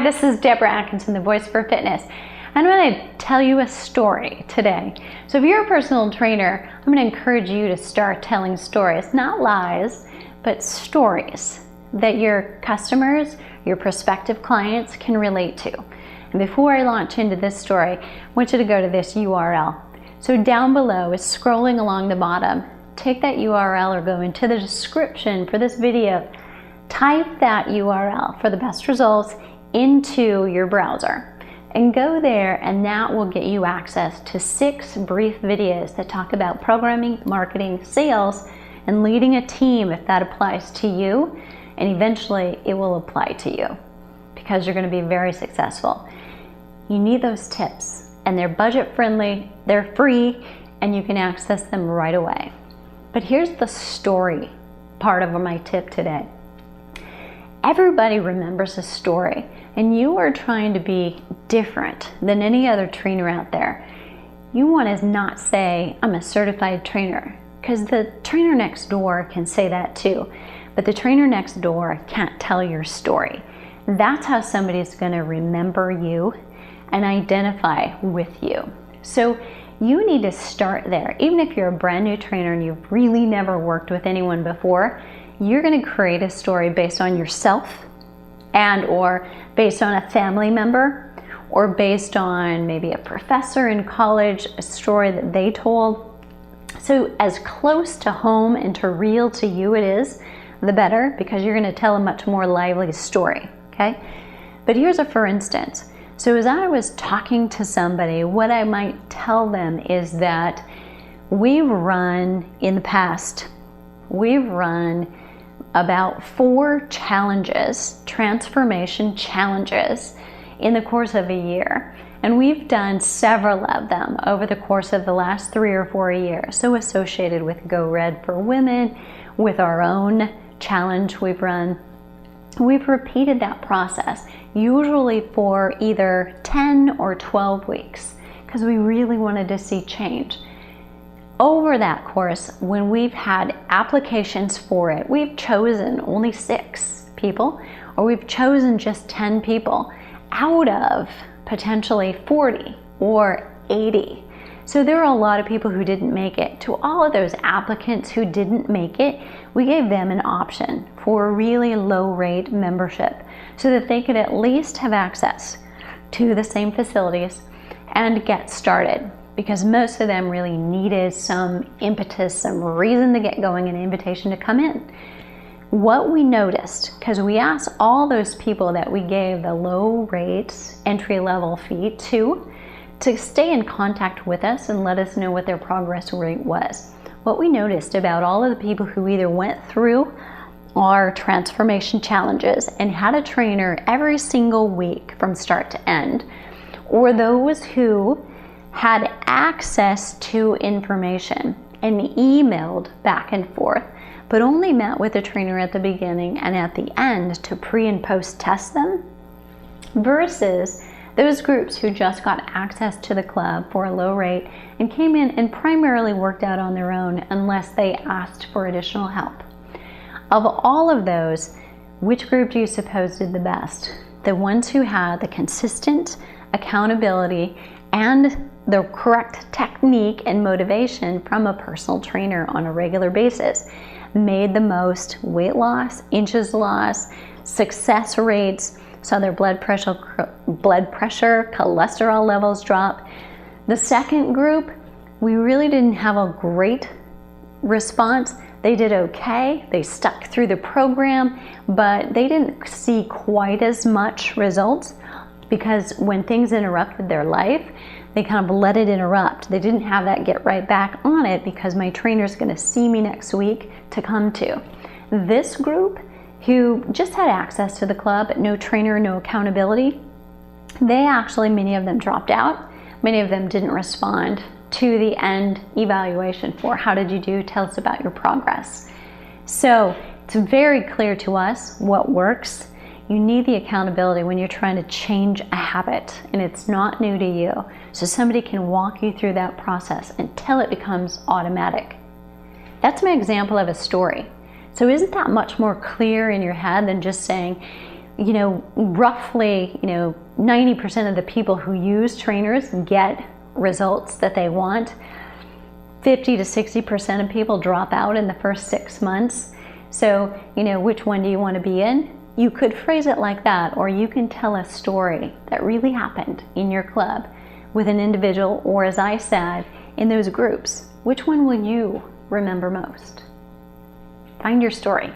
this is Deborah Atkinson, the Voice for Fitness. I'm going to tell you a story today. So if you're a personal trainer, I'm going to encourage you to start telling stories, not lies, but stories that your customers, your prospective clients can relate to. And before I launch into this story, I want you to go to this URL. So down below is scrolling along the bottom. Take that URL or go into the description for this video. Type that URL for the best results into your browser and go there, and that will get you access to 6 brief videos that talk about programming, marketing, sales, and leading a team if that applies to you, and eventually it will apply to you because you're going to be very successful. You need those tips, and they're budget friendly, they're free, and you can access them right away. But here's the story part of my tip today. Everybody remembers a story, and you are trying to be different than any other trainer out there. You want to not say, I'm a certified trainer, because the trainer next door can say that too, but the trainer next door can't tell your story. That's how somebody's going to remember you and identify with you. So you need to start there. Even if you're a brand new trainer and you've really never worked with anyone before, you're going to create a story based on yourself and or based on a family member or based on maybe a professor in college, a story that they told. So as close to home and to real to you it is, the better, because you're going to tell a much more lively story, okay? But here's a for instance. So as I was talking to somebody, what I might tell them is that we've run in the past, about 4 challenges, transformation challenges, in the course of a year. And we've done several of them over the course of the last 3 or 4 years. So associated with Go Red for Women, with our own challenge we've run. We've repeated that process, usually for either 10 or 12 weeks, because we really wanted to see change. Over that course, when we've had applications for it, we've chosen only 6 people, or we've chosen just 10 people out of potentially 40 or 80. So there are a lot of people who didn't make it. To all of those applicants who didn't make it, we gave them an option for a really low rate membership so that they could at least have access to the same facilities and get started, because most of them really needed some impetus, some reason to get going, an invitation to come in. What we noticed, because we asked all those people that we gave the low rate entry-level fee to stay in contact with us and let us know what their progress rate was. What we noticed about all of the people who either went through our transformation challenges and had a trainer every single week from start to end, or those who had access to information and emailed back and forth, but only met with a trainer at the beginning and at the end to pre and post test them, versus those groups who just got access to the club for a low rate and came in and primarily worked out on their own unless they asked for additional help. Of all of those, which group do you suppose did the best? The ones who had the consistent accountability and the correct technique and motivation from a personal trainer on a regular basis made the most weight loss, inches lost, success rates, saw their blood pressure, cholesterol levels drop. The second group, we really didn't have a great response. They did okay, they stuck through the program, but they didn't see quite as much results because when things interrupted their life, they kind of let it interrupt. They didn't have that get right back on it because my trainer's gonna see me next week to come to. This group, who just had access to the club, but no trainer, no accountability, they actually, many of them dropped out. Many of them didn't respond to the end evaluation for how did you do, tell us about your progress. So it's very clear to us what works. You need the accountability when you're trying to change a habit and it's not new to you. So somebody can walk you through that process until it becomes automatic. That's my example of a story. So isn't that much more clear in your head than just saying, roughly, 90% of the people who use trainers get results that they want. 50 to 60% of people drop out in the first 6 months. So, which one do you want to be in? You could phrase it like that, or you can tell a story that really happened in your club with an individual, or as I said, in those groups. Which one will you remember most? Find your story.